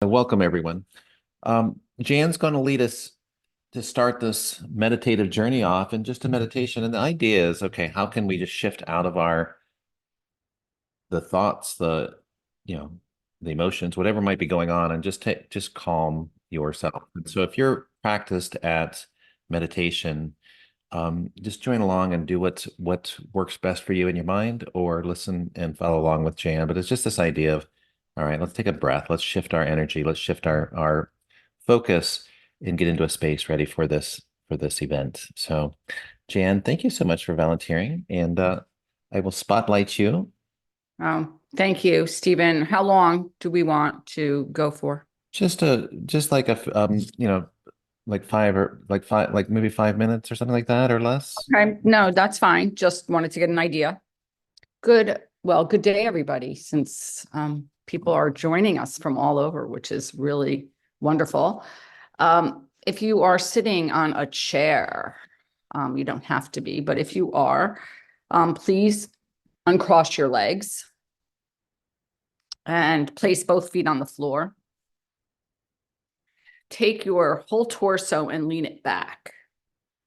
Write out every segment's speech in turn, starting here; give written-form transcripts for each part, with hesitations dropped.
Welcome, everyone. Jan's going to lead us to start this meditative journey off in just a meditation. And the idea is, okay, how can we just shift out of the thoughts, you know, the emotions, whatever might be going on, and just calm yourself. And so if you're practiced at meditation, just join along and do what works best for you in your mind, or listen and follow along with Jan. But it's just this idea of, all right, let's take a breath, let's shift our energy, let's shift our focus and get into a space ready for this event. So, Jan, thank you so much for volunteering, and I will spotlight you. Thank you, Stephen. How long do we want to go for? Just like like five, like maybe 5 minutes or something like that, or less. Okay, no, that's fine. Just wanted to get an idea. Good day, everybody, since people are joining us from all over, which is really wonderful. If you are sitting on a chair, you don't have to be, but if you are, please uncross your legs and place both feet on the floor. Take your whole torso and lean it back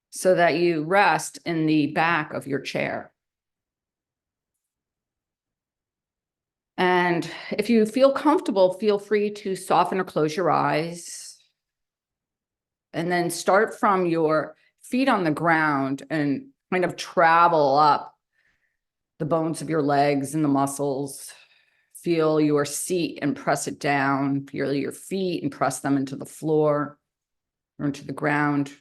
so that you rest in the back of your chair. And if you feel comfortable, feel free to soften or close your eyes. And then start from your feet on the ground and kind of travel up the bones of your legs and the muscles. Feel your seat and press it down. Feel your feet and press them into the floor or into the ground.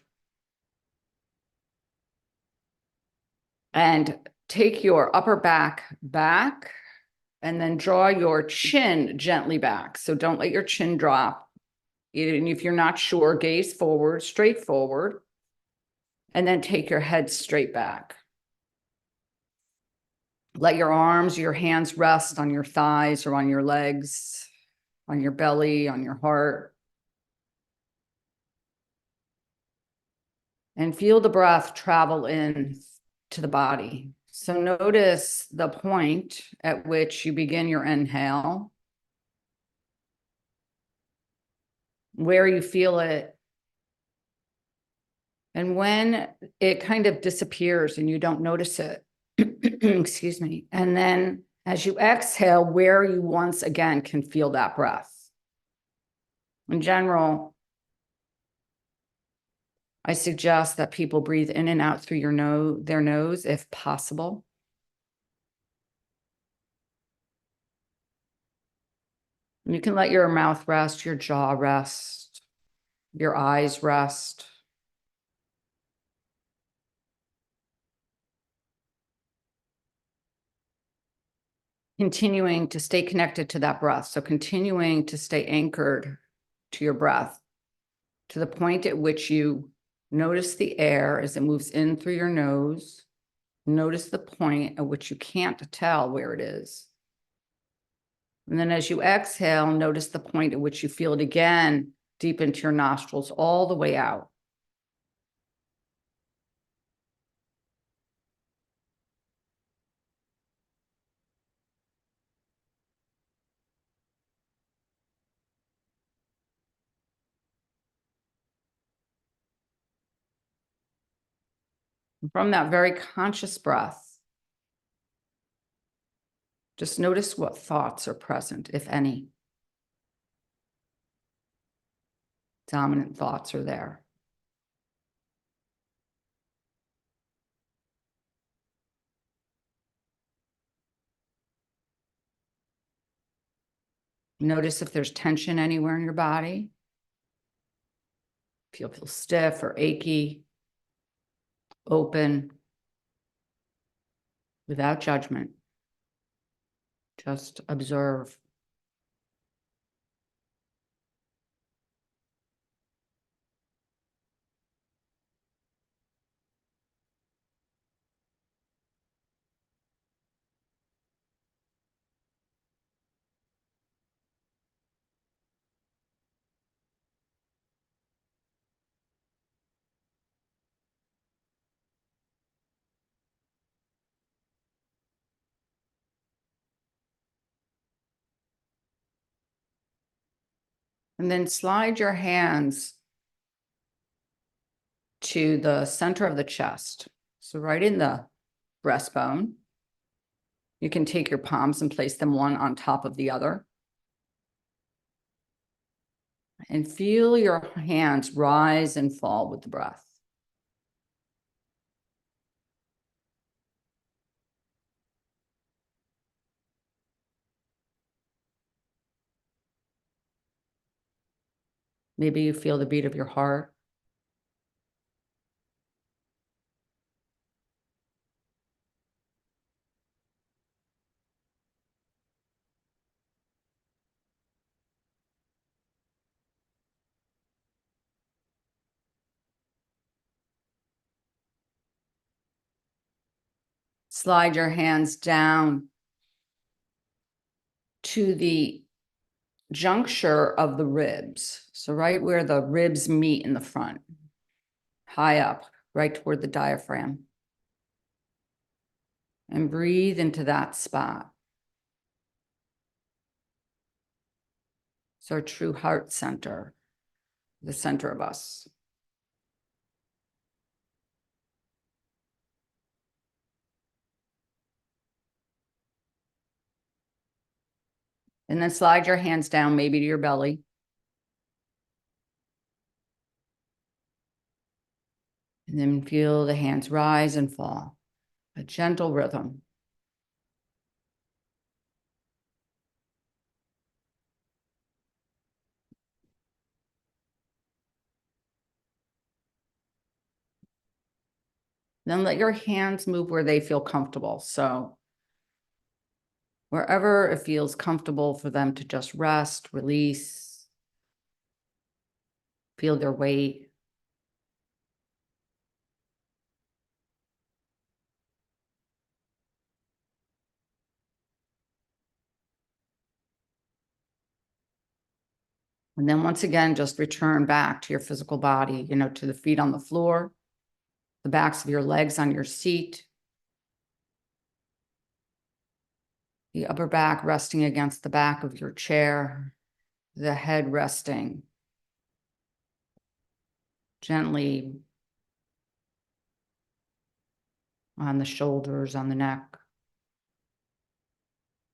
And take your upper back, and then draw your chin gently back. So don't let your chin drop. Even if you're not sure, gaze forward, straight forward, and then take your head straight back. Let your arms, your hands rest on your thighs or on your legs, on your belly, on your heart. And feel the breath travel in to the body. So notice the point at which you begin your inhale, where you feel it, and when it kind of disappears and you don't notice it. Excuse me. And then as you exhale, where you once again can feel that breath. In general, I suggest that people breathe in and out through their nose if possible. And you can let your mouth rest, your jaw rest, your eyes rest. Continuing to stay connected to that breath. So continuing to stay anchored to your breath to the point at which you notice the air as it moves in through your nose. Notice the point at which you can't tell where it is. And then as you exhale, notice the point at which you feel it again, deep into your nostrils, all the way out. And from that very conscious breath, just notice what thoughts are present, if any. Dominant thoughts are there. Notice if there's tension anywhere in your body. If you feel stiff or achy, open, without judgment. Just observe. And then slide your hands to the center of the chest. So right in the breastbone. You can take your palms and place them one on top of the other. And feel your hands rise and fall with the breath. Maybe you feel the beat of your heart. Slide your hands down to the juncture of the ribs. So right where the ribs meet in the front, high up, right toward the diaphragm. And breathe into that spot. It's our true heart center, the center of us. And then slide your hands down, maybe to your belly. And then feel the hands rise and fall, a gentle rhythm. Then let your hands move where they feel comfortable. So wherever it feels comfortable for them to just rest, release, feel their weight. And then once again, just return back to your physical body, to the feet on the floor, the backs of your legs on your seat, the upper back resting against the back of your chair, the head resting gently on the shoulders, on the neck.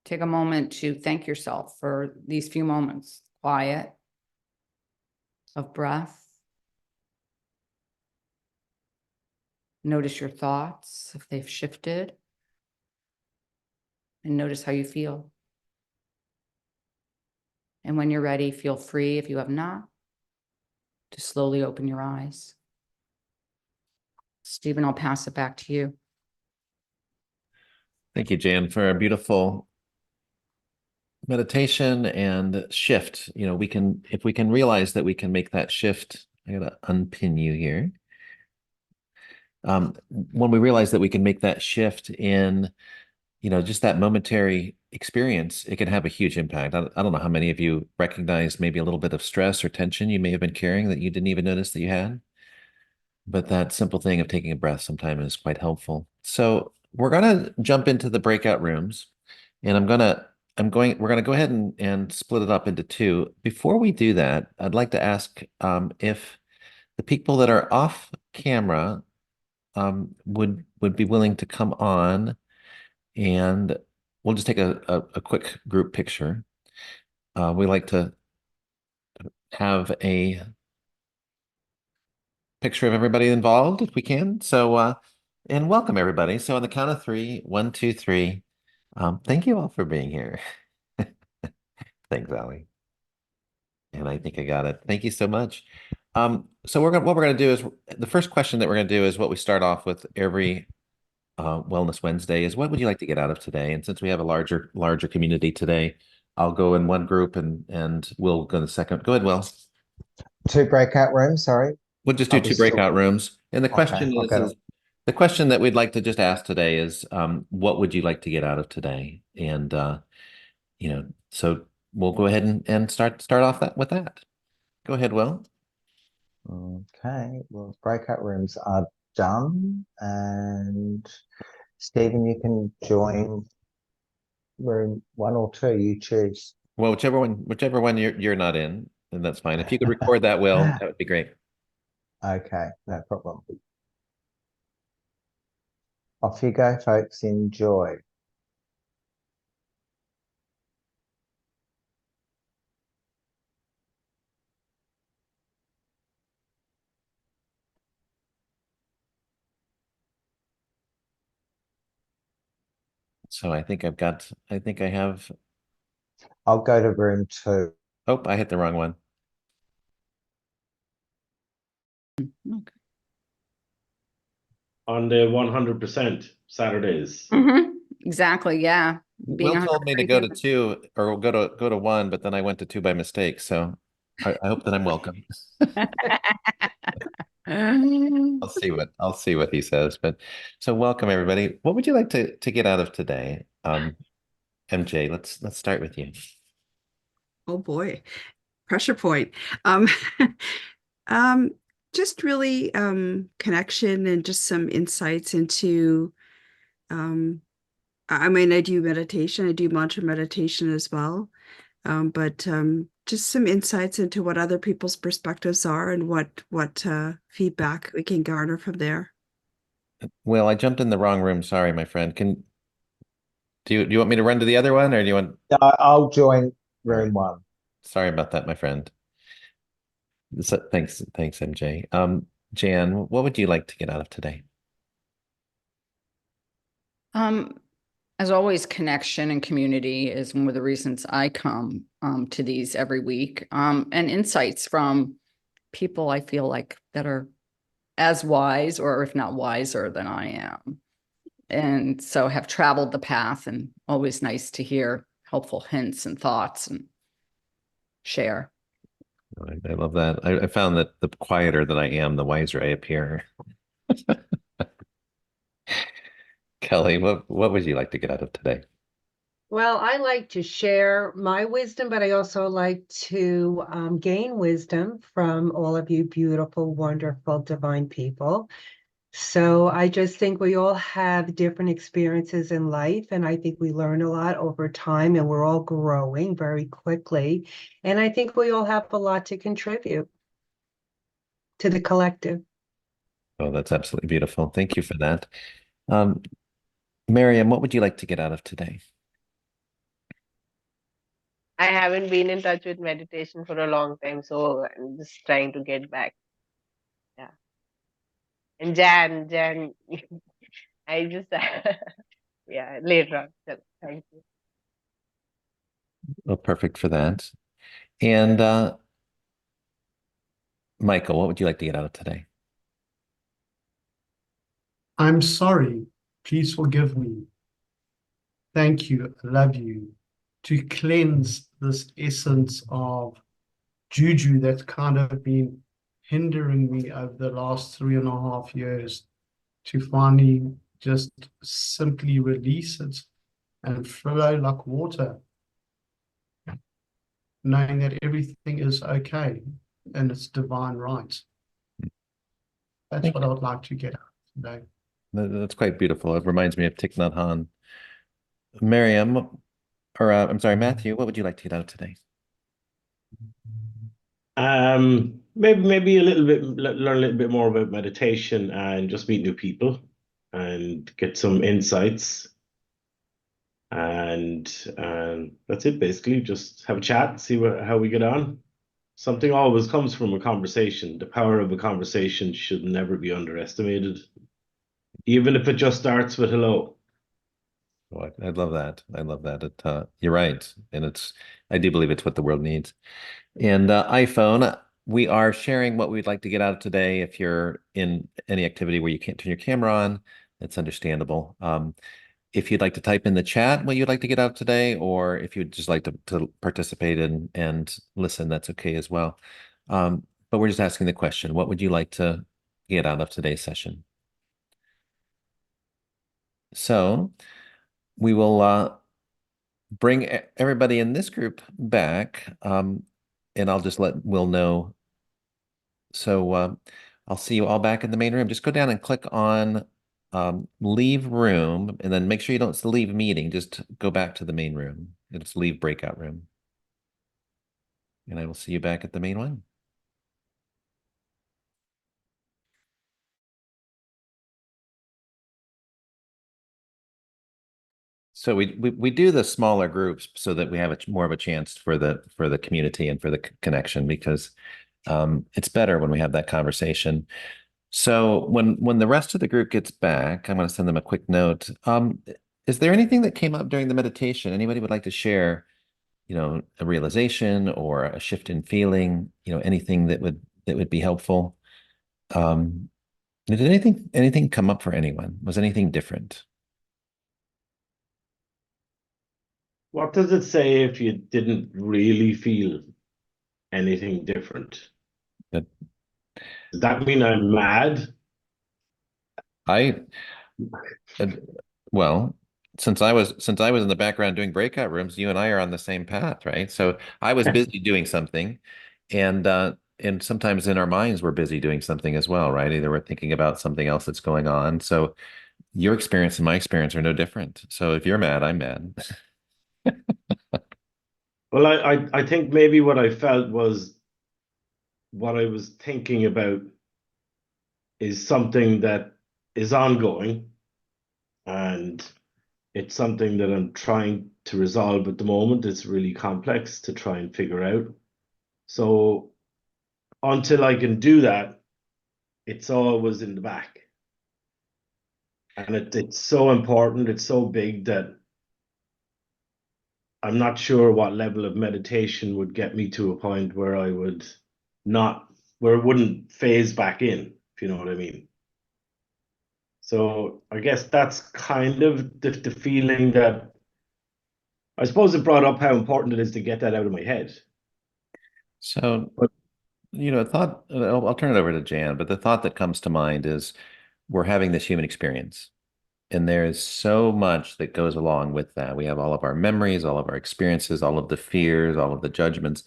Take a moment to thank yourself for these few moments, quiet, of breath. Notice your thoughts, if they've shifted, and notice how you feel. And when you're ready, feel free, if you have not, to slowly open your eyes. Stephen, I'll pass it back to you. Thank you, Jan, for a beautiful meditation and shift. If we can realize that we can make that shift, I gotta unpin you here. When we realize that we can make that shift in, just that momentary experience, it can have a huge impact. I don't know how many of you recognize maybe a little bit of stress or tension you may have been carrying that you didn't even notice that you had. But that simple thing of taking a breath sometimes is quite helpful. So we're gonna jump into the breakout rooms, and we're gonna go ahead and split it up into two. Before we do that, I'd like to ask if the people that are off camera would be willing to come on, and we'll just take a quick group picture. We like to have a picture of everybody involved if we can. So, and welcome everybody. So on the count of three, one, two, three. Thank you all for being here. Thanks, Ali. And I think I got it. Thank you so much. So what we're gonna do is the first question that we're gonna do is what we start off with every Wellness Wednesday is what would you like to get out of today? And since we have a larger community today, I'll go in one group and we'll go in the second. Go ahead, Will. Two breakout rooms, sorry. We'll just do I'll be two still. breakout rooms. And the Okay, question I'll get is it. the question that we'd like to just ask today is, what would you like to get out of today? And so we'll go ahead and start off with that. Go ahead, Will. Okay, well, breakout rooms are done. And Stephen, you can join room one or two, you choose. Well, whichever one you're not in. And that's fine. If you could record that, Will, that would be great. Okay, no problem. Off you go, folks. Enjoy. So I think I think I have, I'll go to room 2. oh, I hit the wrong one. Okay. On the 100% Saturdays. Exactly, yeah. Being Will told me to go to 100%. 2 or go to 1, but then I went to 2 by mistake. So I hope that I'm welcome. I'll see what he says. But so welcome everybody. What would you like to get out of today? MJ, let's start with you. Oh boy, pressure point. Um, um, just really connection and just some insights into I mean, I do meditation, I do mantra meditation as well. But just some insights into what other people's perspectives are and what feedback we can garner from there. Will, I jumped in the wrong room. Sorry, my friend. Do you want me to run to the other one or do you want? I'll join All right. room 1. Sorry about that, my friend. So, thanks, MJ. Jan, what would you like to get out of today? As always, connection and community is one of the reasons I come to these every week. And insights from people I feel like that are as wise, or if not wiser than I am. And so have traveled the path, and always nice to hear helpful hints and thoughts and share. I love that. I found that the quieter that I am, the wiser I appear. Kelly, what would you like to get out of today? Well, I like to share my wisdom, but I also like to gain wisdom from all of you beautiful, wonderful, divine people. So I just think we all have different experiences in life, and I think we learn a lot over time, and we're all growing very quickly. And I think we all have a lot to contribute to the collective. Oh, that's absolutely beautiful. Thank you for that. Um, Miriam, what would you like to get out of today? I haven't been in touch with meditation for a long time, so I'm just trying to get back. Yeah. And Jan, I just, yeah, later on. So, thank you. Oh, perfect for that. And Michael, what would you like to get out of today? I'm sorry. Please forgive me. Thank you. I love you. To cleanse this essence of juju that's kind of been hindering me over the last 3.5 years, to finally just simply release it and flow like water, knowing that everything is okay and it's divine right. That's what I would like to get out today. That's quite beautiful. It reminds me of Thich Nhat Hanh. Miriam, or I'm sorry, Matthew, what would you like to get out of today? Maybe a little bit, learn a little bit more about meditation and just meet new people and get some insights. And that's it basically. Just have a chat, see how we get on. Something always comes from a conversation. The power of a conversation should never be underestimated, even if it just starts with hello. Oh, I love that. I love that. You're right. And I do believe it's what the world needs. And iPhone, we are sharing what we'd like to get out of today. If you're in any activity where you can't turn your camera on, that's understandable. If you'd like to type in the chat what you'd like to get out today, or if you'd just like to participate and listen, that's okay as well. But we're just asking the question, what would you like to get out of today's session? So we will bring everybody in this group back, and I'll just let Will know. So I'll see you all back in the main room. Just go down and click on leave room, and then make sure you don't leave meeting. Just go back to the main room. It's leave breakout room. and I will see you back at the main one. So we do the smaller groups so that we have more of a chance for the community and for the connection, because it's better when we have that conversation. So when the rest of the group gets back, I'm going to send them a quick note. Is there anything that came up during the meditation? Anybody would like to share, a realization or a shift in feeling, anything that would be helpful? Did anything come up for anyone? Was anything different? What does it say if you didn't really feel anything different? That Does that mean I'm mad? I uh, well, since I was in the background doing breakout rooms, you and I are on the same path, right? So I was busy doing something, and sometimes in our minds we're busy doing something as well, right? Either we're thinking about something else that's going on. So your experience and my experience are no different. So if you're mad, I'm mad. Well, I think maybe what I felt was what I was thinking about is something that is ongoing, and it's something that I'm trying to resolve at the moment. It's really complex to try and figure out. So until I can do that, it's always in the back. And it's so important, it's so big that I'm not sure what level of meditation would get me to a point where I would not, where it wouldn't phase back in, if you know what I mean. So I guess that's kind of the feeling that I suppose it brought up how important it is to get that out of my head. So, But thought, I'll turn it over to Jan, but the thought that comes to mind is we're having this human experience. And there's so much that goes along with that. We have all of our memories, all of our experiences, all of the fears, all of the judgments,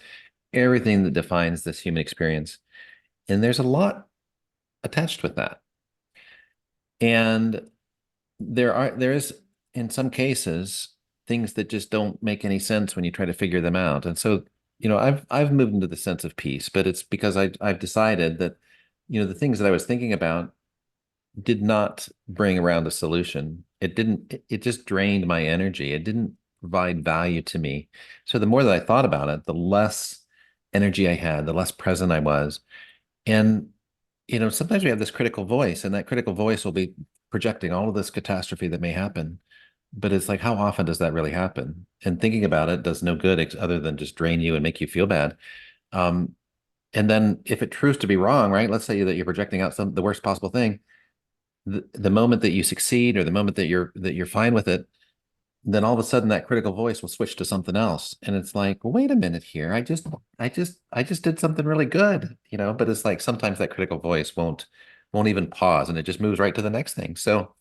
everything that defines this human experience. And there's a lot attached with that. And there is in some cases things that just don't make any sense when you try to figure them out. And so, I've moved into the sense of peace, but it's because I've decided that, the things that I was thinking about did not bring around a solution. It just drained my energy. It didn't provide value to me. So the more that I thought about it, the less energy I had, the less present I was. And, sometimes we have this critical voice, and that critical voice will be projecting all of this catastrophe that may happen. But it's like, how often does that really happen? And thinking about it does no good other than just drain you and make you feel bad. Um, and then if it proves to be wrong, right? Let's say that you're projecting out the worst possible thing, the moment that you succeed or the moment that you're fine with it, then all of a sudden that critical voice will switch to something else. And it's like, well, wait a minute here. I just did something really good, but it's like sometimes that critical voice won't even pause, and it just moves right to the next thing. So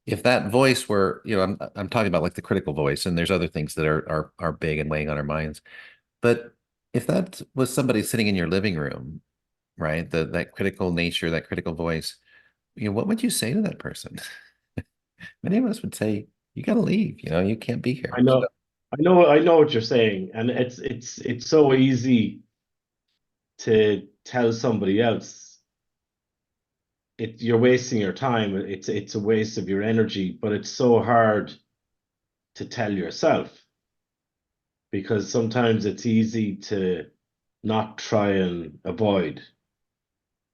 if that voice were, I'm talking about like the critical voice, and there's other things that are big and weighing on our minds. But if that was somebody sitting in your living room, right? That critical nature, that critical voice, what would you say to that person? Many of us would say, you got to leave, you can't be I here. So, know, I know what you're saying, and it's so easy to tell somebody else you're wasting your time. It's a waste of your energy, but it's so hard to tell yourself because sometimes it's easy to not try and avoid,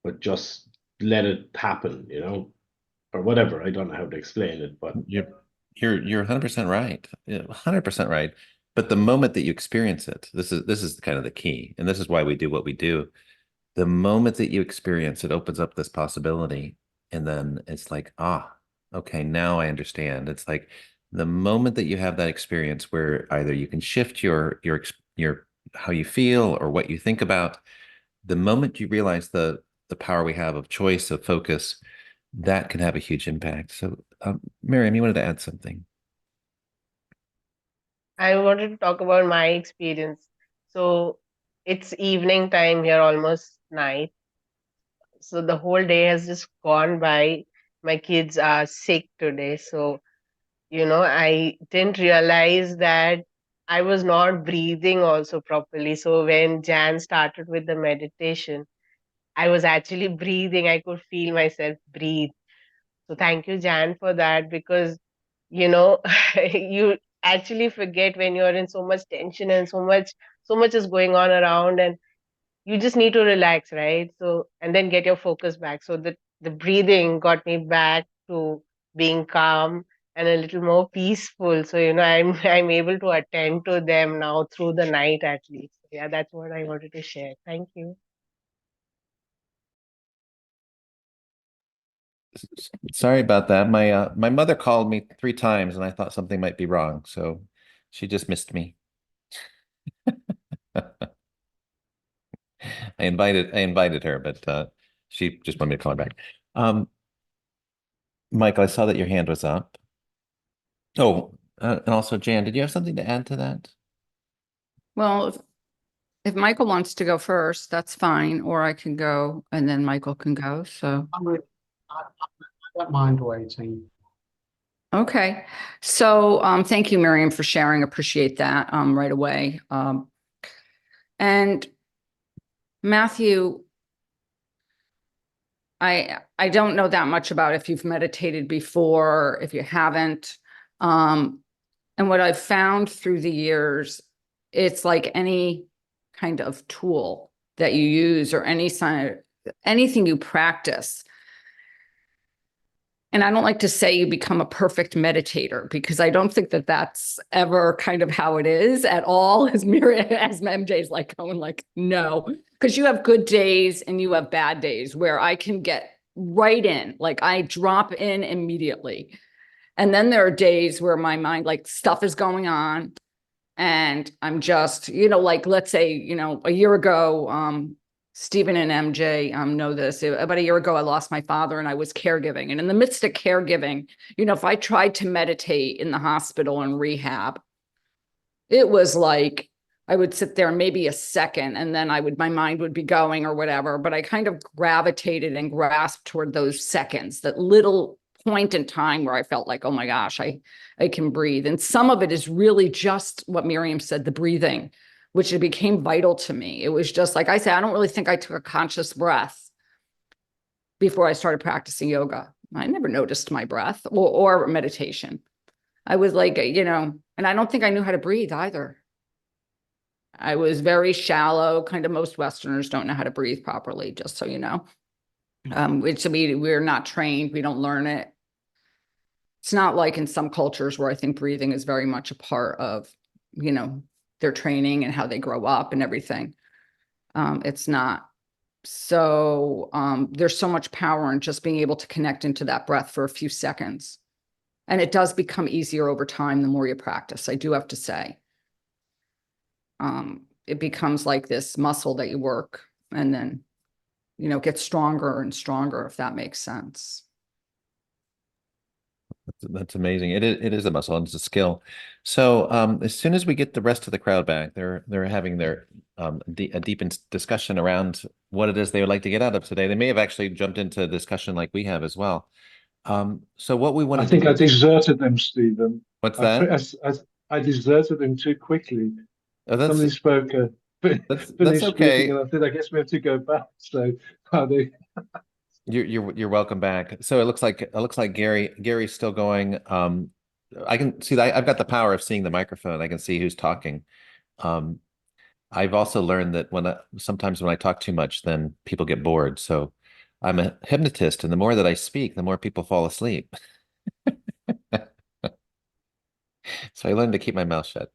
but just let it happen, or whatever. I don't know how to explain it, but you're 100% right. 100% right. But the moment that you experience it, this is kind of the key. And this is why we do what we do. The moment that you experience it opens up this possibility. And then it's like, okay, now I understand. It's like the moment that you have that experience where either you can shift your how you feel or what you think about, the moment you realize the power we have of choice, of focus, that can have a huge impact. So, Miriam, you wanted to add something. I wanted to talk about my experience. So it's evening time here, almost night. So the whole day has just gone by. My kids are sick today. So, I didn't realize that I was not breathing also properly. So when Jan started with the meditation, I was actually breathing. I could feel myself breathe. So thank you, Jan, for that, because you know you actually forget when you're in so much tension and so much is going on around, and you just need to relax, right? So and then get your focus back. So the breathing got me back to being calm and a little more peaceful. So I'm able to attend to them now through the night at least. Yeah, that's what I wanted to share. Thank you. Sorry about that. My mother called me 3 times and I thought something might be wrong, so she just missed me. I invited her, but she just wanted me to call her back. Um, Michael, I saw that your hand was up. Oh, and also Jan, did you have something to add to that? Well, if Michael wants to go first, that's fine, or I can go and then Michael can go. So, I don't mind waiting. okay. So, thank you, Miriam, for sharing. Appreciate that, right away. And Matthew, I don't know that much about if you've meditated before, if you haven't. And what I've found through the years, it's like any kind of tool that you use or anything you practice. And I don't like to say you become a perfect meditator, because I don't think that that's ever kind of how it is at all. As MJ's like going like, no, because you have good days and you have bad days where I can get right in, like I drop in immediately. And then there are days where my mind, like stuff is going on and I'm just, like, let's say, a year ago, Stephen and MJ know this. About a year ago, I lost my father and I was caregiving. And in the midst of caregiving, if I tried to meditate in the hospital and rehab, it was like I would sit there maybe a second and then my mind would be going or whatever. But I kind of gravitated and grasped toward those seconds, that little point in time where I felt like, oh my gosh, I can breathe. And some of it is really just what Miriam said, the breathing, which it became vital to me. It was just like I said, I don't really think I took a conscious breath before I started practicing yoga. I never noticed my breath or meditation. I was like, and I don't think I knew how to breathe either. I was very shallow, kind of most Westerners don't know how to breathe properly, just so you know. Which we're not trained, we don't learn it. It's not like in some cultures where I think breathing is very much a part of, their training and how they grow up and everything. It's not. So there's so much power in just being able to connect into that breath for a few seconds. And it does become easier over time the more you practice, I do have to say. It becomes like this muscle that you work and then, gets stronger and stronger, if that makes sense. That's amazing. It is a muscle and it's a skill. So as soon as we get the rest of the crowd back, they're having their a deep discussion around what it is they would like to get out of today. They may have actually jumped into discussion like we have as well. So what we want I to think do I is, deserted them, Stephen. what's I, that? I deserted them too quickly. Oh, Somebody spoke, that's finished speaking, okay. and I said, I guess we have to go back. So You're welcome back. So it looks like Gary's still going. I can see that I've got the power of seeing the microphone. I can see who's talking. Um, I've also learned that sometimes when I talk too much, then people get bored. So I'm a hypnotist, and the more that I speak, the more people fall asleep. So I learned to keep my mouth shut.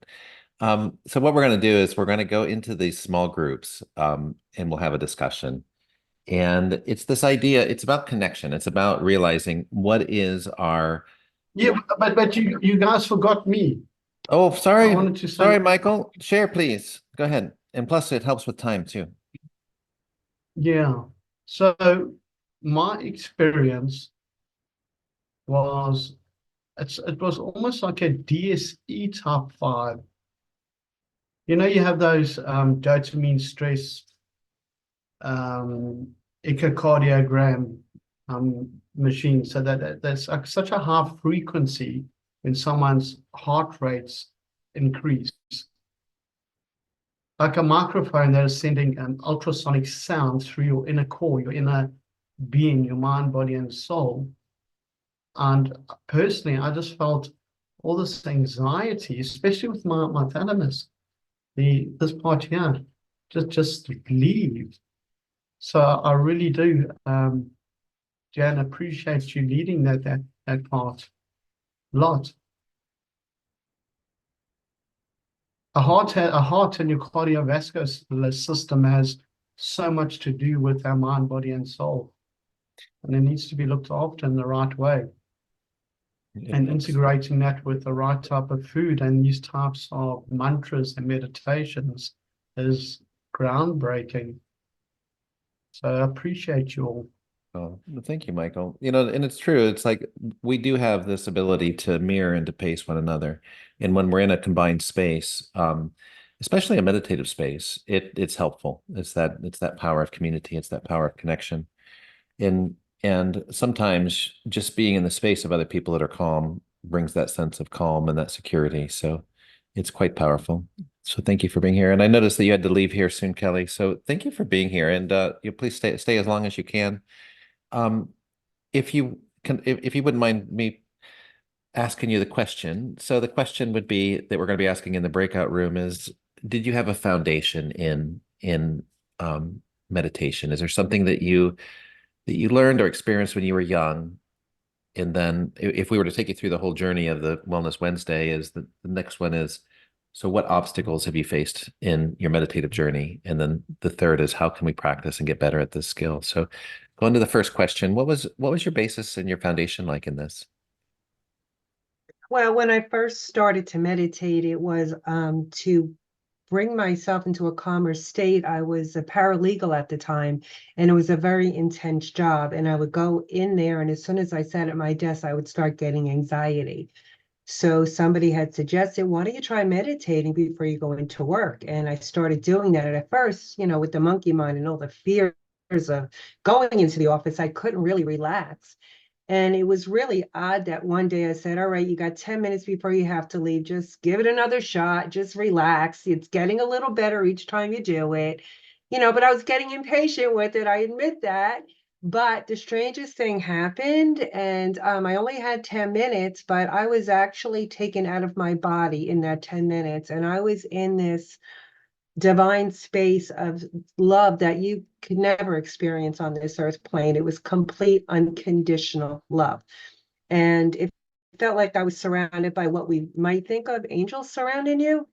So what we're going to do is we're going to go into these small groups, and we'll have a discussion. And it's this idea, it's about connection. It's about realizing what is our, Yeah, but you guys forgot me. oh, I sorry, wanted to sorry, say, Michael. Share, please. Go ahead. And plus, it helps with time too. yeah. So my experience was it was almost like a DSE type 5. You have those dopamine stress echocardiogram machine, so that's such a high frequency when someone's heart rate's increase. Like a microphone that is sending an ultrasonic sound through your inner core, your inner being, your mind, body, and soul. And personally, I just felt all this anxiety, especially with my thalamus, this part here, just leave. So I really do, Jan, appreciate you leading that part a lot. A heart and your cardiovascular system has so much to do with our mind, body, and soul, and it needs to be looked after in the right way. And integrating that with the right type of food and these types of mantras and meditations is groundbreaking. So I appreciate you all. Oh, well, thank you, Michael. You know, and it's true. It's like we do have this ability to mirror and to pace one another. And when we're in a combined space, especially a meditative space, it's helpful. It's that power of community. It's that power of connection. And sometimes just being in the space of other people that are calm brings that sense of calm and that security. So it's quite powerful. So thank you for being here. And I noticed that you had to leave here soon, Kelly. So thank you for being here. And you please stay as long as you can. If you if you wouldn't mind me asking you the question. So the question would be that we're going to be asking in the breakout room is, did you have a foundation in meditation? Is there something that you learned or experienced when you were young? And then if we were to take you through the whole journey of the Wellness Wednesday, is the next one is, so what obstacles have you faced in your meditative journey? And then the third is, how can we practice and get better at this skill? So going to the first question, what was your basis and your foundation like in this? Well, when I first started to meditate, it was to bring myself into a calmer state. I was a paralegal at the time, and it was a very intense job. And I would go in there, and as soon as I sat at my desk, I would start getting anxiety. So somebody had suggested, why don't you try meditating before you go into work? And I started doing that. And at first, with the monkey mind and all the fears of going into the office, I couldn't really relax. And it was really odd that one day I said, all right, you got 10 minutes before you have to leave. Just give it another shot. Just relax. It's getting a little better each time you do it. But I was getting impatient with it. I admit that. But the strangest thing happened, and I only had 10 minutes, but I was actually taken out of my body in that 10 minutes. And I was in this divine space of love that you could never experience on this earth plane. It was complete unconditional love. And it felt like I was surrounded by what we might think of angels surrounding you.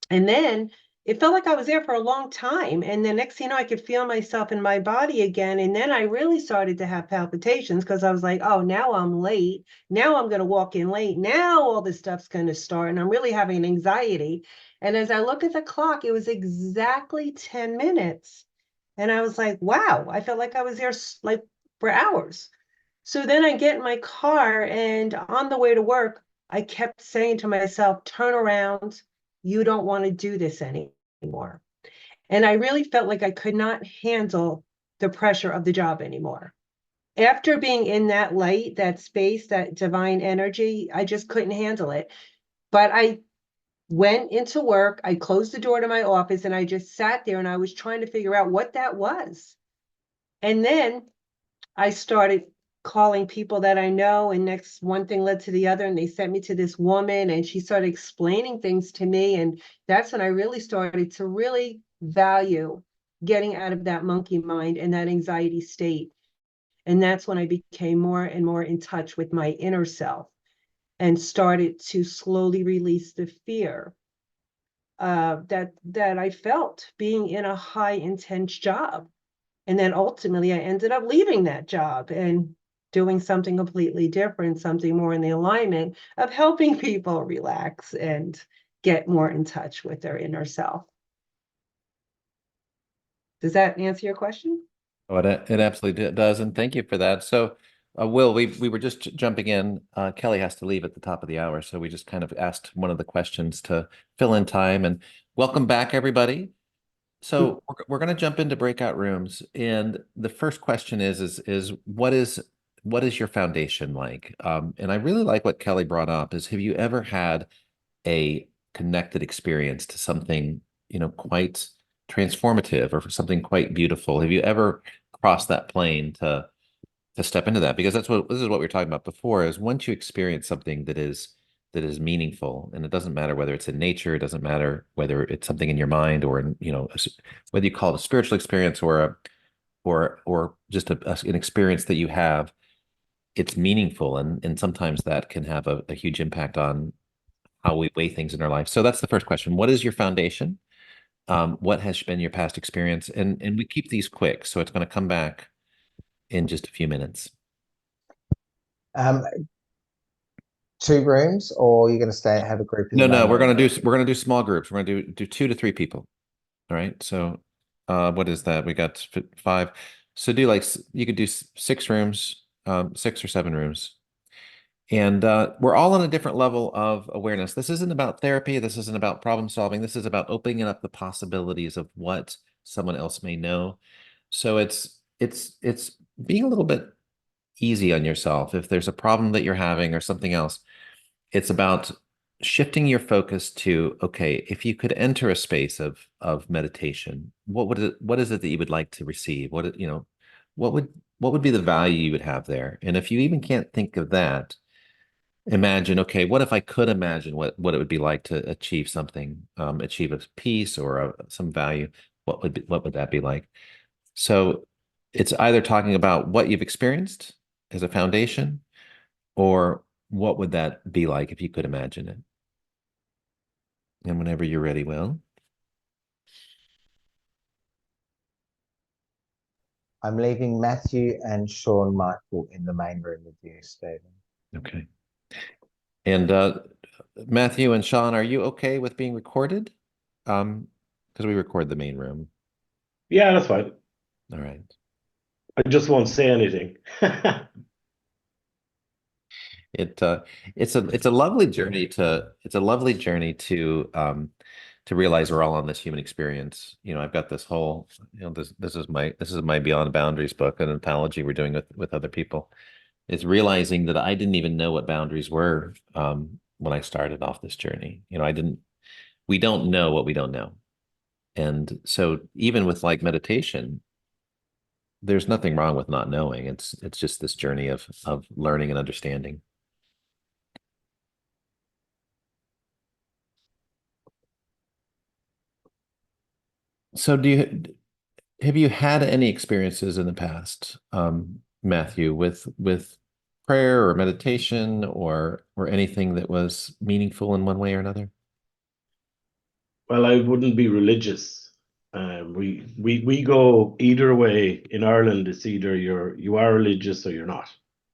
And then it felt like I was there for a long time. And the next thing you know, I could feel myself in my body again. And then I really started to have palpitations because I was like, oh, now I'm late. Now I'm going to walk in late. Now all this stuff's going to start. And I'm really having anxiety. And as I look at the clock, it was exactly 10 minutes. And I was like, wow, I felt like I was there like for hours. So then I get in my car, and on the way to work, I kept saying to myself, turn around. You don't want to do this anymore. And I really felt like I could not handle the pressure of the job anymore. After being in that light, that space, that divine energy, I just couldn't handle it. But I went into work, I closed the door to my office, and I just sat there and I was trying to figure out what that was. And then I started calling people that I know, and next one thing led to the other, and they sent me to this woman, and she started explaining things to me. And that's when I really started to really value getting out of that monkey mind and that anxiety state. And that's when I became more and more in touch with my inner self and started to slowly release the fear that I felt being in a high intense job. And then ultimately I ended up leaving that job and doing something completely different, something more in the alignment of helping people relax and get more in touch with their inner self. Does that answer your question? Oh, it absolutely does, and thank you for that. So, Will, we were just jumping in. Kelly has to leave at the top of the hour, so we just kind of asked one of the questions to fill in time. And welcome back, everybody. So we're going to jump into breakout rooms, and the first question is what is your foundation like? And I really like what Kelly brought up is, have you ever had a connected experience to something, quite transformative or something quite beautiful? Have you ever crossed that plane to step into that? Because this is what we were talking about before, is once you experience something that is meaningful, and it doesn't matter whether it's in nature, it doesn't matter whether it's something in your mind or in, whether you call it a spiritual experience or just an experience that you have, it's meaningful, and sometimes that can have a huge impact on how we weigh things in our life. So that's the first question. What is your foundation? What has been your past experience? And we keep these quick, so it's going to come back in just a few minutes. Um, 2 rooms, or you're going to stay have a group in the No, main we're room? gonna do small groups. We're gonna do 2 to 3 people. All right. So, what is that? We got 5. So do like you could do 6 rooms, 6 or 7 rooms, and we're all on a different level of awareness. This isn't about therapy. This isn't about problem solving. This is about opening up the possibilities of what someone else may know. So it's being a little bit easy on yourself. If there's a problem that you're having or something else, it's about shifting your focus to, okay, if you could enter a space of meditation, what is it that you would like to receive? What would be the value you would have there? And if you even can't think of that, imagine, okay, what if I could imagine what it would be like to achieve something, achieve a peace or some value? What would that be like? So it's either talking about what you've experienced as a foundation, or what would that be like if you could imagine it? And whenever you're ready, Will. I'm leaving Matthew and Sean Michael in the main room with you, Stephen. Okay. And Matthew and Sean, are you okay with being recorded? Because we record the main room. Yeah, that's fine. All right. I just won't say anything. It's a lovely journey to realize we're all on this human experience. I've got this whole, this is my Beyond Boundaries book, an anthology we're doing with other people. It's realizing that I didn't even know what boundaries were when I started off this journey. We don't know what we don't know. And so even with like meditation, there's nothing wrong with not knowing. It's just this journey of learning and understanding. So have you had any experiences in the past, Matthew, with prayer or meditation or anything that was meaningful in one way or another? Well, I wouldn't be religious. We go either way in Ireland. It's either you are religious or you're not.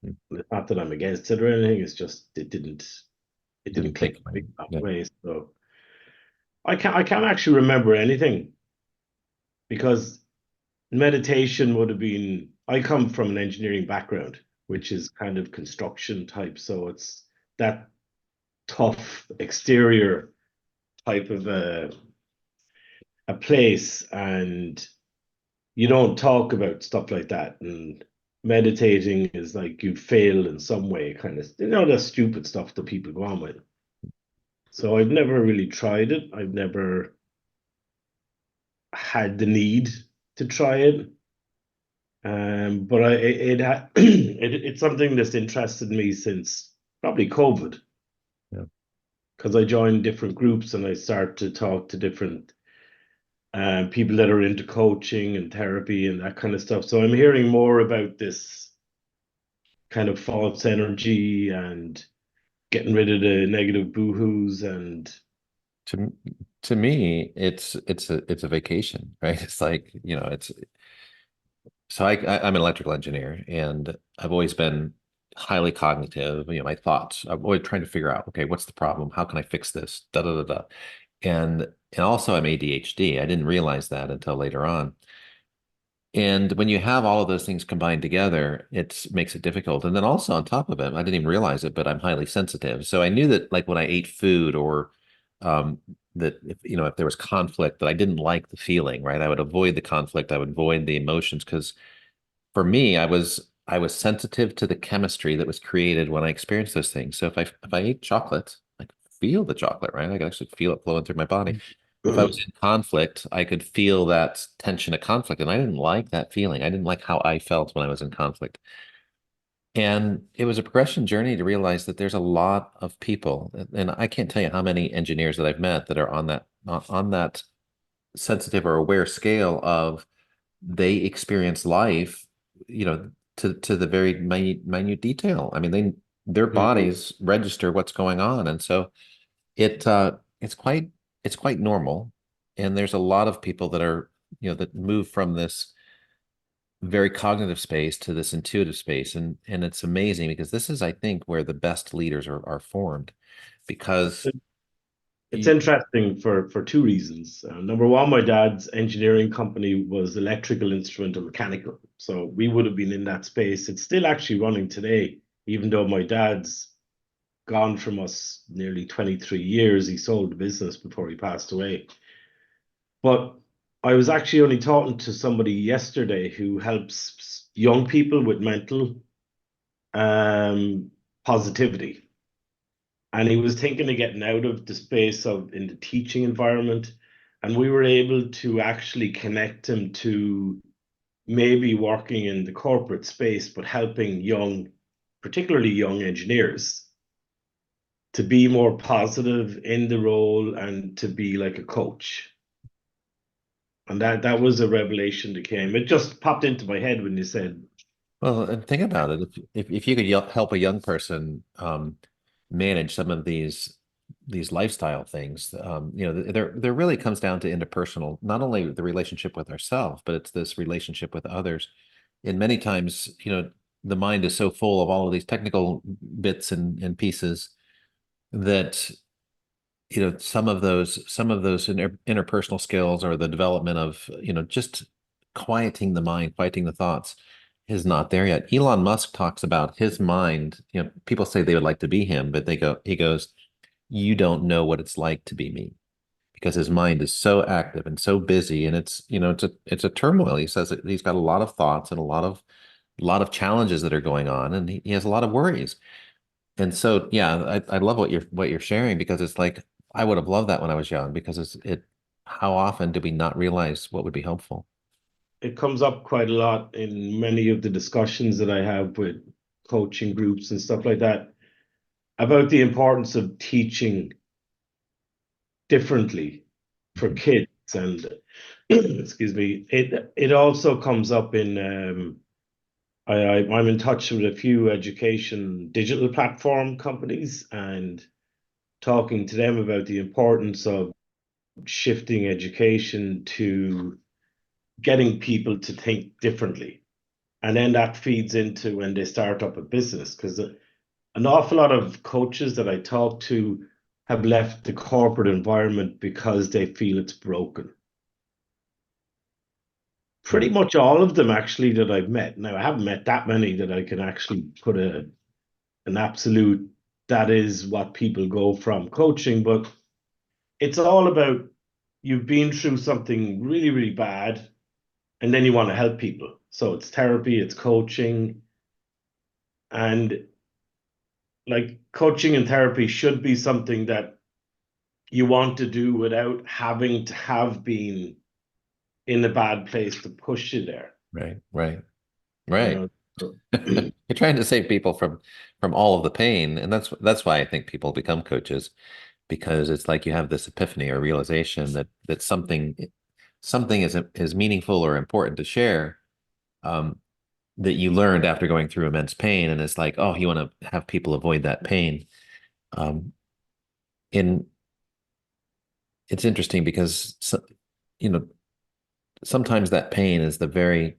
Mm. It's not that I'm against it or anything. It's just it didn't Didn't click take with me me. that Yeah. way. So I can't actually remember anything, because meditation would have been. I come from an engineering background, which is kind of construction type. So it's that tough exterior type of a place, and you don't talk about stuff like that. And meditating is like you failed in some way, kind of, that stupid stuff that people go on with. So I've never really tried it. I've never had the need to try it. But it's something that's interested me since probably COVID. Yeah. Because I joined different groups and I start to talk to different people that are into coaching and therapy and that kind of stuff. So I'm hearing more about this kind of false energy and getting rid of the negative boohoo's. And To to me, it's a vacation, right? It's like, it's so I'm an electrical engineer, and I've always been highly cognitive. My thoughts. I'm always trying to figure out, okay, what's the problem? How can I fix this? Da da da da. And also I'm ADHD. I didn't realize that until later on. And when you have all of those things combined together, it makes it difficult. And then also on top of it, I didn't even realize it, but I'm highly sensitive. So I knew that, like, when I ate food, or that if there was conflict, that I didn't like the feeling, right? I would avoid the conflict. I would avoid the emotions, because for me, I was sensitive to the chemistry that was created when I experienced those things. So if I ate chocolate, like feel the chocolate, right? I could actually feel it flowing through my body. If I was in conflict, I could feel that tension of conflict, and I didn't like that feeling. I didn't like how I felt when I was in conflict. And it was a progression journey to realize that there's a lot of people, and I can't tell you how many engineers that I've met that are on that sensitive or aware scale of they experience life, to the very minute detail. I mean, their bodies register what's going on, and so it it's quite normal. And there's a lot of people that are, that move from this very cognitive space to this intuitive space, and it's amazing because this is, I think, where the best leaders are formed, because It's you, interesting for two reasons. Number one, my dad's engineering company was electrical, instrumental, mechanical. So we would have been in that space. It's still actually running today, even though my dad's gone from us nearly 23 years. He sold the business before he passed away. But I was actually only talking to somebody yesterday who helps young people with mental positivity. And he was thinking of getting out of the space of in the teaching environment. And we were able to actually connect him to maybe working in the corporate space, but helping young, particularly young engineers, to be more positive in the role and to be like a coach. And that was a revelation that came. It just popped into my head when you said, well, and think about it. If you could help a young person manage some of these lifestyle things, there really comes down to interpersonal, not only the relationship with ourselves, but it's this relationship with others. And many times, the mind is so full of all of these technical bits and pieces that, some of those interpersonal skills, or the development of, just quieting the mind, quieting the thoughts, is not there yet. Elon Musk talks about his mind. People say they would like to be him, but he goes, you don't know what it's like to be me, because his mind is so active and so busy, and it's a turmoil. He says that he's got a lot of thoughts and a lot of challenges that are going on, and he has a lot of worries. And so, yeah, I love what you're sharing, because it's like I would have loved that when I was young, because how often do we not realize what would be helpful? it comes up quite a lot in many of the discussions that I have with coaching groups and stuff like that about the importance of teaching differently for Mhm. kids. And excuse me, it also comes up in I'm in touch with a few education digital platform companies and talking to them about the importance of shifting education to getting people to think differently. And then that feeds into when they start up a business, because an awful lot of coaches that I talk to have left the corporate environment because they feel it's broken. Pretty Right. much all of them actually that I've met. Now I haven't met that many that I can actually put an absolute that is what people go from coaching, but it's all about you've been through something really, really bad and then you want to help people. So it's therapy, it's coaching, and like coaching and therapy should be something that you want to do without having to have been in a bad place to push you there. Right, right, You right. know, so You're trying to save people from all of the pain, and that's why I think people become coaches, because it's like you have this epiphany or realization that something is meaningful or important to share, um, that you learned after going through immense pain, and it's like, oh, you want to have people avoid that pain. Um, in It's interesting because you know sometimes that pain is the very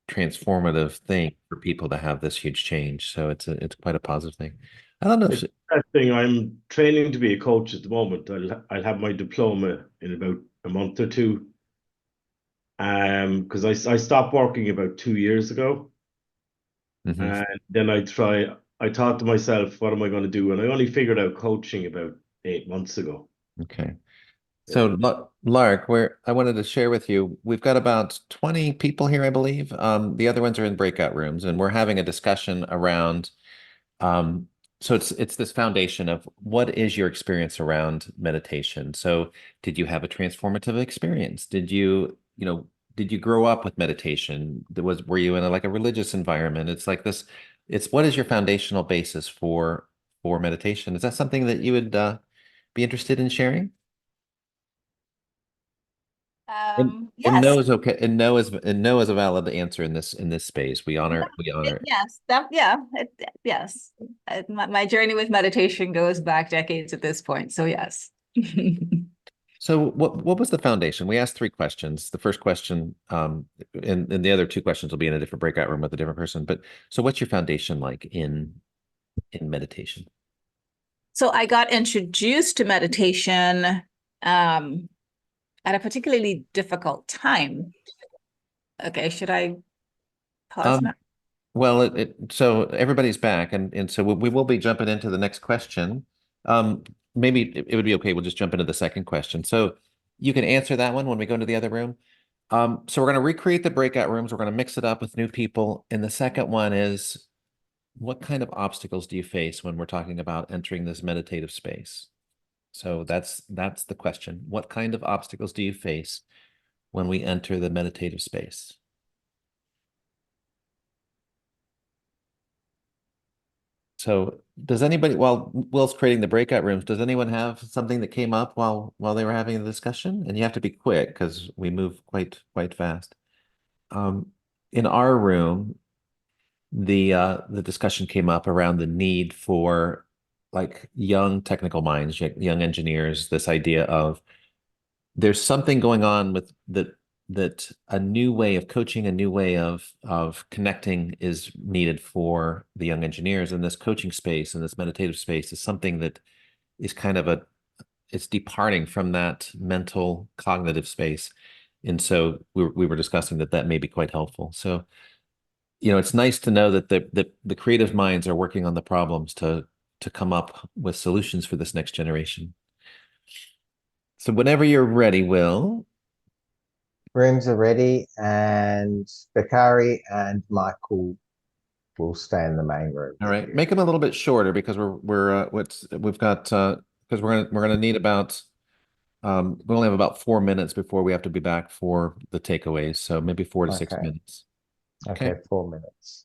transformative thing for people to have this huge change. So it's quite a positive thing. I don't know if it's interesting. I'm training to be a coach at the moment. I'll have my diploma in about a month or two. Because I stopped working about 2 years ago. Mhm. And then I thought to myself, what am I going to do? And I only figured out coaching about 8 months ago. Okay. So, Yeah. Lark, I wanted to share with you, we've got about 20 people here, I believe. The other ones are in breakout rooms, and we're having a discussion around um, so it's this foundation of what is your experience around meditation. So did you have a transformative experience? Did you, did you grow up with meditation? Were you in like a religious environment? It's like this, it's what is your foundational basis for meditation? Is that something that you would be interested in sharing? And no Yes. is okay, and no is a valid answer in this space. We honor it. Yes, yes. My journey with meditation goes back decades at this point. So yes. So what was the foundation? We asked 3 questions. The first question, and the other 2 questions will be in a different breakout room with a different person. But so what's your foundation like in meditation? So I got introduced to meditation at a particularly difficult time. Okay, should I pause now? Well, so everybody's back, and so we will be jumping into the next question. Maybe it would be okay. We'll just jump into the second question. So you can answer that one when we go into the other room. So we're going to recreate the breakout rooms. We're going to mix it up with new people. And the second one is, what kind of obstacles do you face when we're talking about entering this meditative space? So that's the question. What kind of obstacles do you face when we enter the meditative space? So does anybody, while Will's creating the breakout rooms, does anyone have something that came up while they were having the discussion? And you have to be quick because we move quite fast. In our room, the discussion came up around the need for like young technical minds, young engineers, this idea of there's something going on with that a new way of coaching, a new way of connecting is needed for the young engineers. And this coaching space and this meditative space is something that is kind of it's departing from that mental cognitive space. And so we were discussing that may be quite helpful. So, it's nice to know that the creative minds are working on the problems to come up with solutions for this next generation. So whenever you're ready, Will. Rooms are ready, and Bakari and Michael will stay in the main room. All with right, you. make them a little bit shorter because we've got because we're gonna need about we only have about 4 minutes before we have to be back for the takeaways. So maybe 4 to 6 Okay. minutes. Okay, 4 minutes.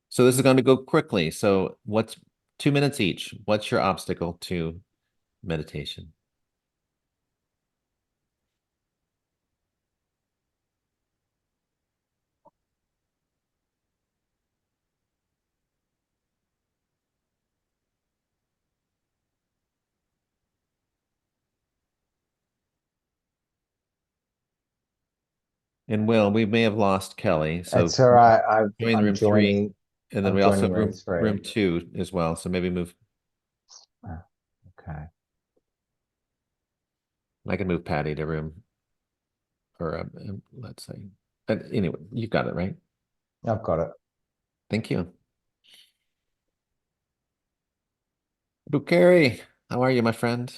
So this is going to go quickly. So what's 2 minutes each? What's your obstacle to meditation? And Will, we may have lost Kelly. So It's all right. join I'm room 3, joining. and then I'm we also joining have room 3. room 2 as well. So maybe move. Okay. I can move Patty to room, or let's say. But anyway, you got it right. I've got it. Thank you. Bukari, how are you, my friend?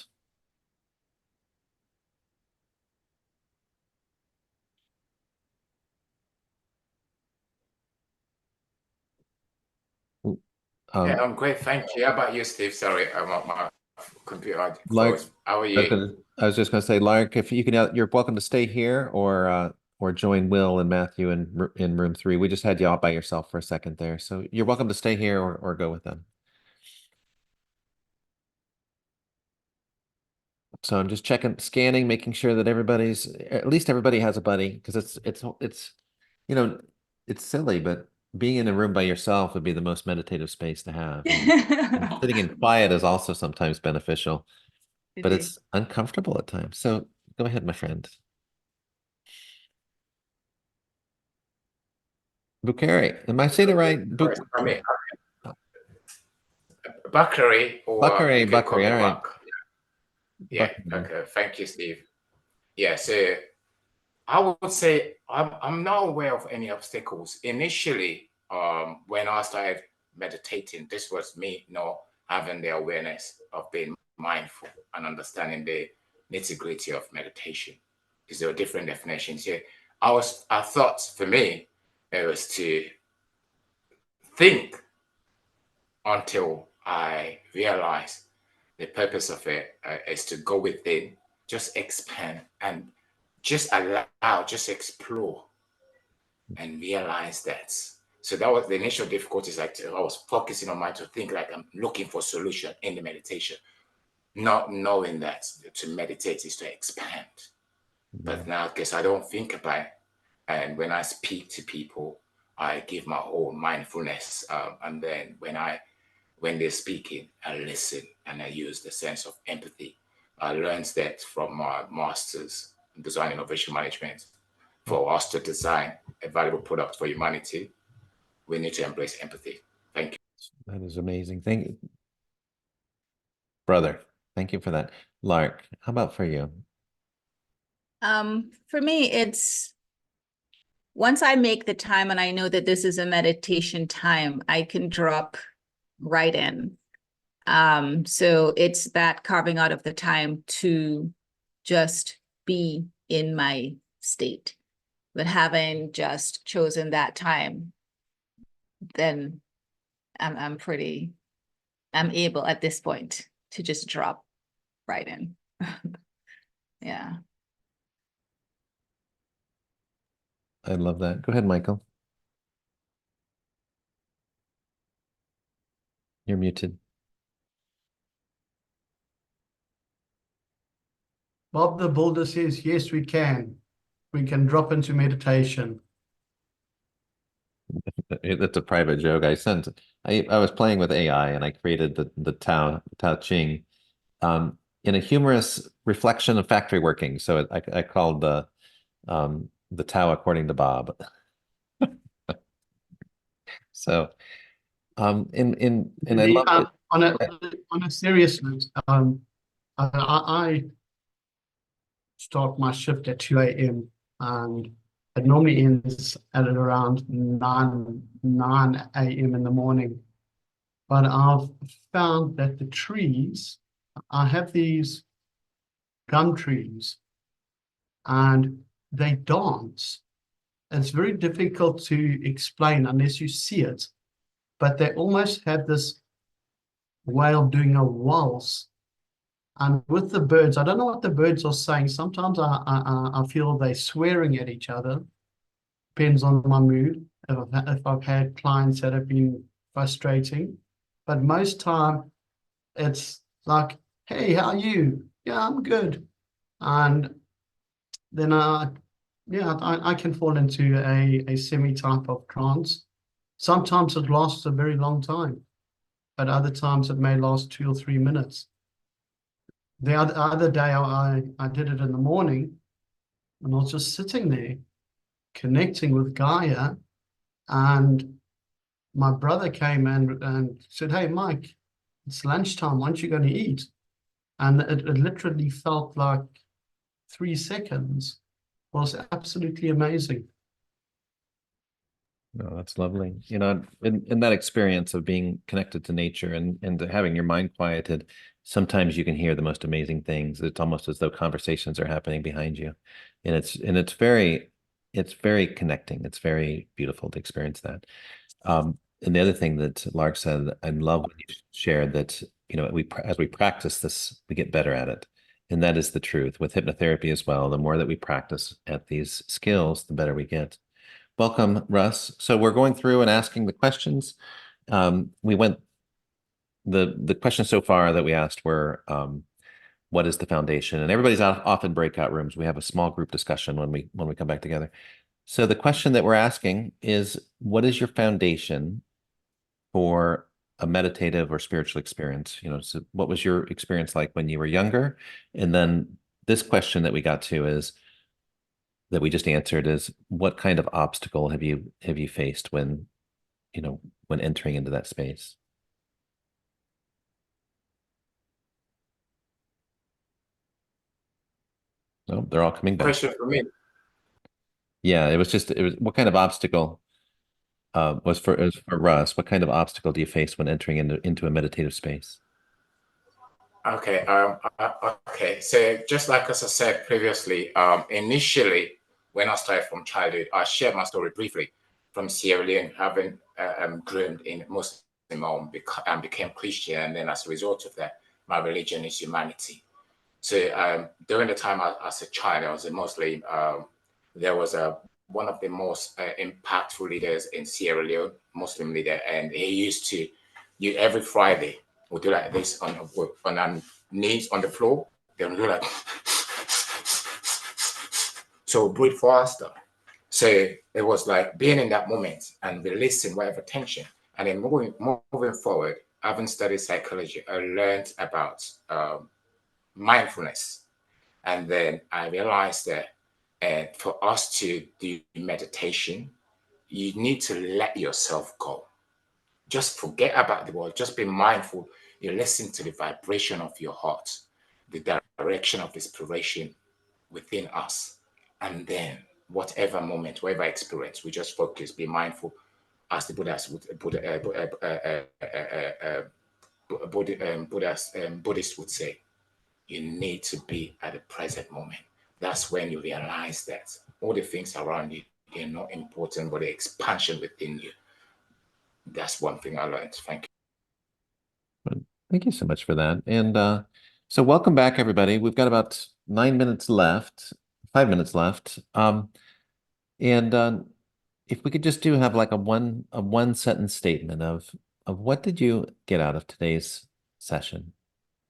Yeah, I'm great, thank you. How about you, Steve? Sorry, I'm on my computer Lark, closed. How are you? I was just going to say, Lark, if you can, you're welcome to stay here or join Will and Matthew in room 3. We just had you all by yourself for a second there, so you're welcome to stay here or go with them. So I'm just scanning, making sure that at least everybody has a buddy, because it's it's silly, but being in a room by yourself would be the most meditative space to have. And sitting in quiet is also sometimes beneficial, but it's uncomfortable at times. So go ahead, my friend. Bukari, am I saying it right? I mean, Bakari, or Bakari, you can call me all right. Buck. Yeah, Bakari. okay. Thank you, Steve. Yeah, so I would say I'm not aware of any obstacles. Initially, when I started meditating, this was me not having the awareness of being mindful and understanding the nitty-gritty of meditation. Is there different definitions here? I thought for me, it was to think until I realized the purpose of it is to go within, just expand and just allow, just explore and realize that. So that was the initial difficulties. Like I was focusing on my to think like I'm looking for solution in the meditation, not knowing that to meditate is to expand. But now, because I don't think about it, and when I speak to people, I give my whole mindfulness, and then when they're speaking, I listen and I use the sense of empathy. I learned that from my masters in design innovation management. For us to design a valuable product for humanity, we need to embrace empathy. Thank you. That is amazing. Thank you, brother. Thank you for that. Lark, how about for you? For me, it's once I make the time and I know that this is a meditation time, I can drop right in. So it's that carving out of the time to just be in my state. But having just chosen that time, then I'm able at this point to just drop right in. Yeah. I love that. Go ahead, Michael. You're muted. Bob the Builder says, yes, we can. We can drop into meditation. That's a private joke. I was playing with AI and I created the Tao Ching in a humorous reflection of factory working. So I called the Tao according to Bob. So and I love it. On a serious note, I start my shift at 2 a.m. and it normally ends at around 9 a.m. in the morning. But I've found that the trees, I have these gum trees and they dance. It's very difficult to explain unless you see it, but they almost have this way of doing a waltz. And with the birds, I don't know what the birds are saying. Sometimes I feel they're swearing at each other. Depends on my mood. If I've had clients that have been frustrating, but most time it's like, "Hey, how are you? Yeah, I'm good." And then I can fall into a semi type of trance. Sometimes it lasts a very long time, but other times it may last 2 or 3 minutes. The other day I did it in the morning and I was just sitting there connecting with Gaia, and my brother came and said, "Hey, Mike, it's lunchtime. Aren't you going to eat?" And it literally felt like 3 seconds. It was absolutely amazing. No, that's lovely. You know, in that experience of being connected to nature and having your mind quieted, sometimes you can hear the most amazing things. It's almost as though conversations are happening behind you. And it's very connecting. It's very beautiful to experience that. And the other thing that Lark said, I love when you shared that, you know, as we practice this, we get better at it. And that is the truth with hypnotherapy as well. The more that we practice at these skills, the better we get. Welcome, Russ. So we're going through and asking the questions. We went the questions so far that we asked were what is the foundation? And everybody's off in breakout rooms. We have a small group discussion when we come back together. So the question that we're asking is, what is your foundation for a meditative or spiritual experience? You know, so what was your experience like when you were younger? And then this question that we got to is that we just answered is, what kind of obstacle have you faced when, you know, when entering into that space? No, they're all coming back. Question for me. Yeah, it was what kind of obstacle was for Russ? What kind of obstacle do you face when entering into a meditative space? Okay. Okay. So just like as I said previously, initially when I started from childhood, I shared my story briefly from Sierra Leone, having groomed in most and became Christian, and then as a result of that, my religion is humanity. So during the time as a child, I was a Muslim. There was one of the most impactful leaders in Sierra Leone, Muslim leader, and he used to, every Friday, would do like this on our knees on the floor. They would do like, so breathe faster. So it was like being in that moment and releasing whatever tension. And then moving forward, having studied psychology, I learned about mindfulness. And then I realized that for us to do meditation, you need to let yourself go. Just forget about the world. Just be mindful. You listen to the vibration of your heart, the direction of inspiration within us. And then whatever moment, whatever experience, we just focus, be mindful, as the Buddhists would say. You need to be at the present moment. That's when you realize that all the things around you, they're not important, but the expansion within you. That's one thing I learned. Thank you. Thank you so much for that. And so welcome back, everybody. We've got about 9 minutes left, 5 minutes left. And if we could just have like a one sentence statement of what did you get out of today's session?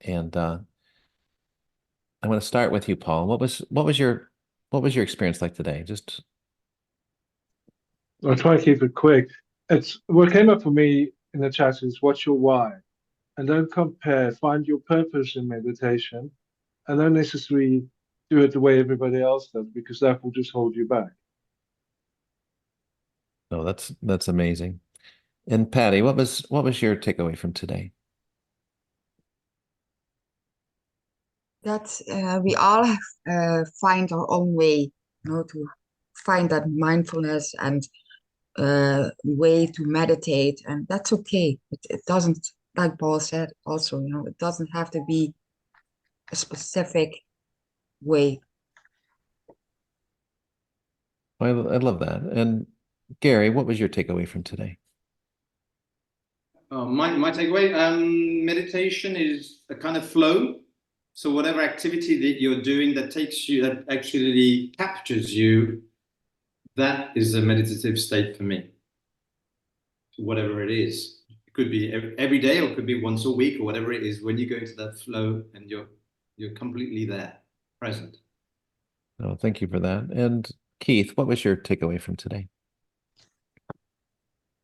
And I want to start with you, Paul. What was your experience like today? Just I'll try and keep it quick. It's what came up for me in the chat is what's your why? And don't compare. Find your purpose in meditation and don't necessarily do it the way everybody else does, because that will just hold you back. no, that's amazing. And Patty, what was your takeaway from today? That we all have find our own way, to find that mindfulness and way to meditate, and that's okay. It doesn't, like Paul said, also, it doesn't have to be a specific way. I love that. And Gary, what was your takeaway from today? My takeaway, meditation is a kind of flow. So whatever activity that you're doing that that actually captures you, that is a meditative state for me. Whatever it is. It could be every day, or it could be once a week, or whatever it is, when you go into that flow and you're completely there, present. Oh, thank you for that. And Keith, what was your takeaway from today?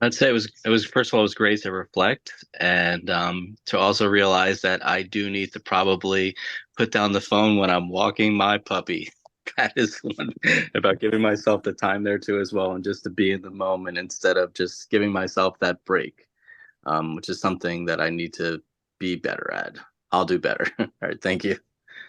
I'd say it was first of all, it was great to reflect and to also realize that I do need to probably put down the phone when I'm walking my puppy. That is one about giving myself the time there too as well, and just to be in the moment instead of just giving myself that break, which is something that I need to be better at. I'll do better. All right, thank you.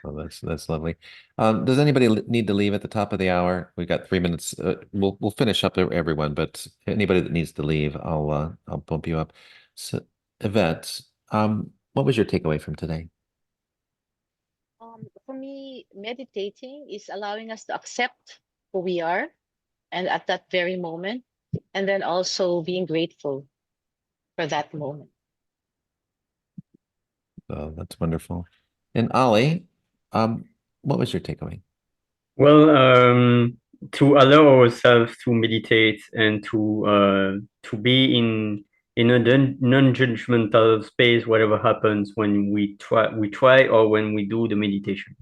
Oh, that's lovely. Does anybody need to leave at the top of the hour? We've got 3 minutes. We'll finish up everyone, but anybody that needs to leave, I'll bump you up. So, Yvette, what was your takeaway from today? For me, meditating is allowing us to accept who we are and at that very moment, and then also being grateful for that moment. Oh, that's wonderful. And Ollie, what was your takeaway? Well, to allow ourselves to meditate and to be in a non-judgmental space, whatever happens when we try or when we do the meditation.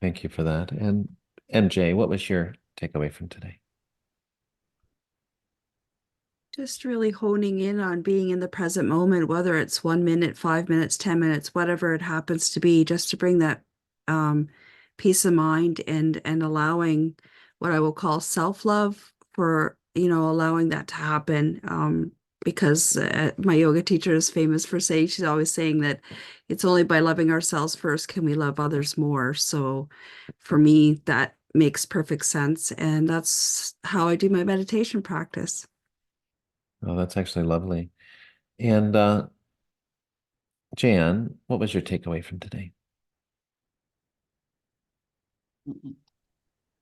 Thank you for that. And MJ, what was your takeaway from today? Just really honing in on being in the present moment, whether it's 1 minute, 5 minutes, 10 minutes, whatever it happens to be, just to bring that peace of mind and allowing what I will call self-love for, allowing that to happen. Because my yoga teacher is famous for saying, she's always saying that it's only by loving ourselves first can we love others more. So for me, that makes perfect sense. And that's how I do my meditation practice. Oh, that's actually lovely. And Jan, what was your takeaway from today?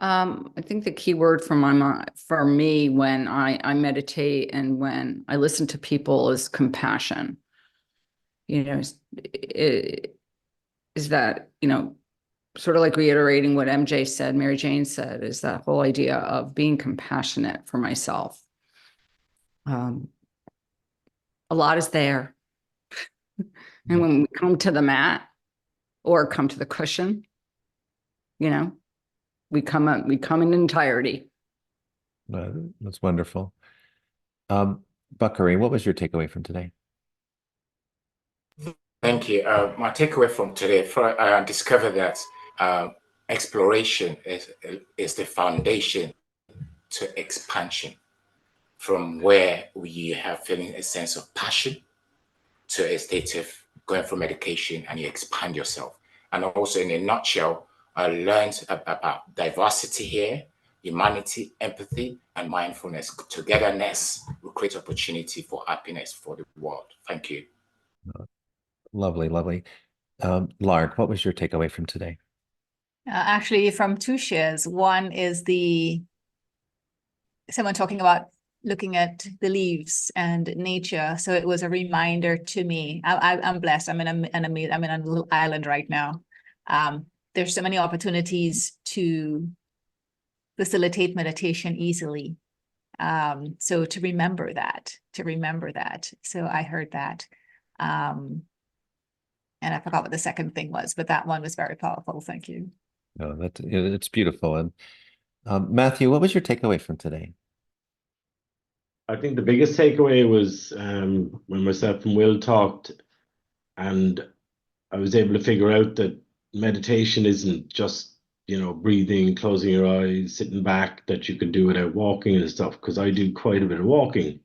I think the key word for for me when I meditate and when I listen to people is compassion. You know, is that, sort of like reiterating what MJ said, Mary Jane said, is that whole idea of being compassionate for myself. A lot is there. And when we come to the mat or come to the cushion, we come in entirety. That's wonderful. Bakari, what was your takeaway from today? Thank you. My takeaway from today, I discovered that exploration is the foundation to expansion. From where we have feeling a sense of passion to a state of going for medication, and you expand yourself. And also, in a nutshell, I learned about diversity here, humanity, empathy, and mindfulness. Togetherness will create opportunity for happiness for the world. Thank you. Lovely, lovely. Lark, what was your takeaway from today? Actually, from two shares. One is someone talking about looking at the leaves and nature. So it was a reminder to me. I'm blessed. I'm in a little island right now. There's so many opportunities to facilitate meditation easily. So to remember that. So I heard that. And I forgot what the second thing was, but that one was very powerful. Thank you. No, it's beautiful. And Matthew, what was your takeaway from today? I think the biggest takeaway was when myself and Will talked, and I was able to figure out that meditation isn't just, breathing, closing your eyes, sitting back, that you can do without walking and stuff, because I do quite a bit of walking.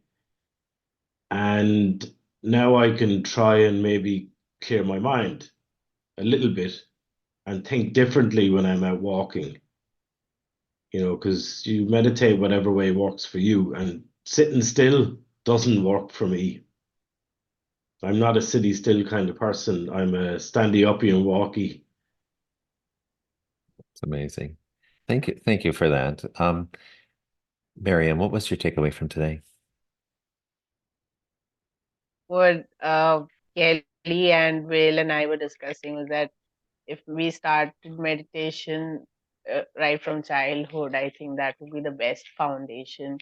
And now I can try and maybe clear my mind a little bit and think differently when I'm out walking, because you meditate whatever way works for you, and sitting still doesn't work for me. I'm not a sitty still kind of person. I'm a standy uppy and walky. It's amazing. Thank you for that. Miriam, what was your takeaway from today? What Kelly and Will and I were discussing was that if we started meditation right from childhood, I think that would be the best foundation,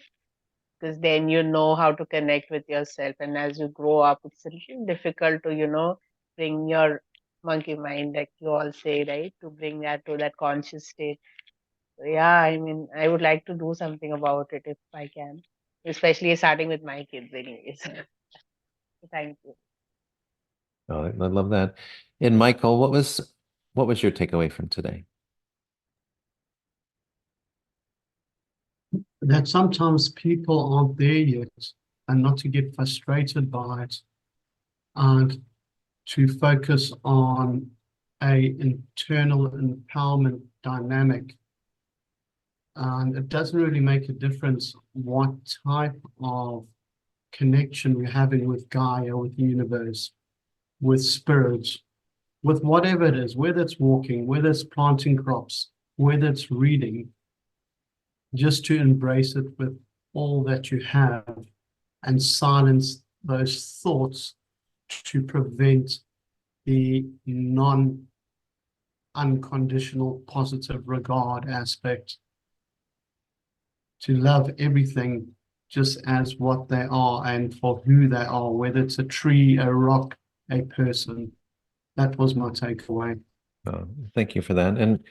because then you know how to connect with yourself. And as you grow up, it's a little difficult to, bring your monkey mind, like you all say, right? To bring that to that conscious state. So yeah, I mean, I would like to do something about it if I can, especially starting with my kids, anyways. Thank you. Oh, I love that. And Michael, what was your takeaway from today? That sometimes people aren't there yet, and not to get frustrated by it, and to focus on a internal empowerment dynamic. And it doesn't really make a difference what type of connection we're having with Gaia, with the universe, with spirits, with whatever it is, whether it's walking, whether it's planting crops, whether it's reading, just to embrace it with all that you have and silence those thoughts to prevent the non-unconditional positive regard aspect. To love everything just as what they are and for who they are, whether it's a tree, a rock, a person. That was my takeaway. Thank you for that. And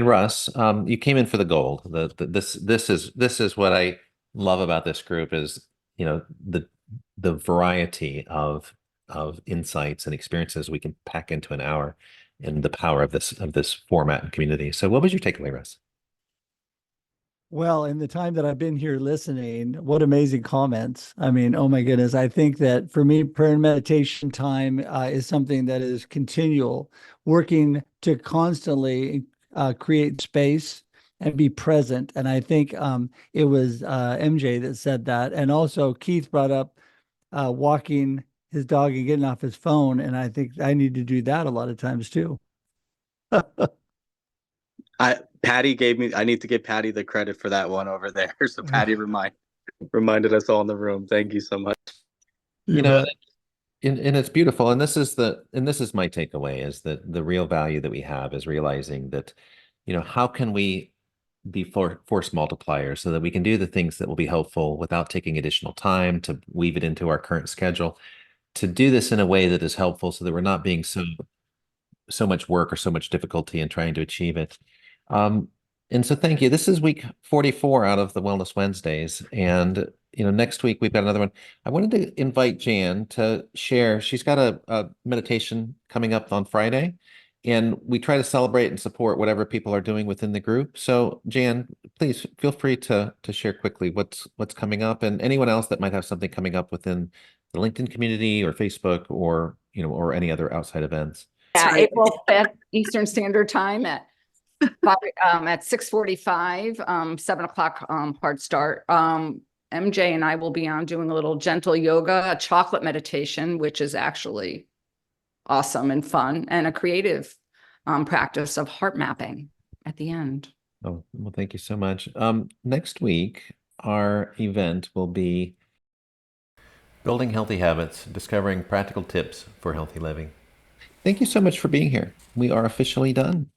Russ, you came in for the gold. This is what I love about this group is, the variety of insights and experiences we can pack into an hour, and the power of this format and community. So what was your takeaway, Russ? Well, in the time that I've been here listening, what amazing comments. I mean, oh my goodness. I think that for me, prayer and meditation time is something that is continual, working to constantly create space and be present. And I think it was MJ that said that. And also Keith brought up walking his dog and getting off his phone. And I think I need to do that a lot of times too. Patty gave me. I need to give Patty the credit for that one over there. So Patty reminded us all in the room. Thank you so much. You know, and it's beautiful. And this is my takeaway, is that the real value that we have is realizing that, how can we be force multipliers so that we can do the things that will be helpful without taking additional time to weave it into our current schedule, to do this in a way that is helpful so that we're not being so much work or so much difficulty in trying to achieve it. And so thank you. This is week 44 out of the Wellness Wednesdays. And, next week we've got another one. I wanted to invite Jan to share. She's got a meditation coming up on Friday, and we try to celebrate and support whatever people are doing within the group. So Jan, please feel free to share quickly what's coming up, and anyone else that might have something coming up within the LinkedIn community or Facebook or, or any other outside events. Yeah, April 5th, Eastern Standard Time at 6:45, 7:00 hard start. MJ and I will be on doing a little gentle yoga, a chocolate meditation, which is actually awesome and fun, and a creative practice of heart mapping at the end. Oh, well, thank you so much. Next week, our event will be Building Healthy Habits, Discovering Practical Tips for Healthy Living. Thank you so much for being here. We are officially done.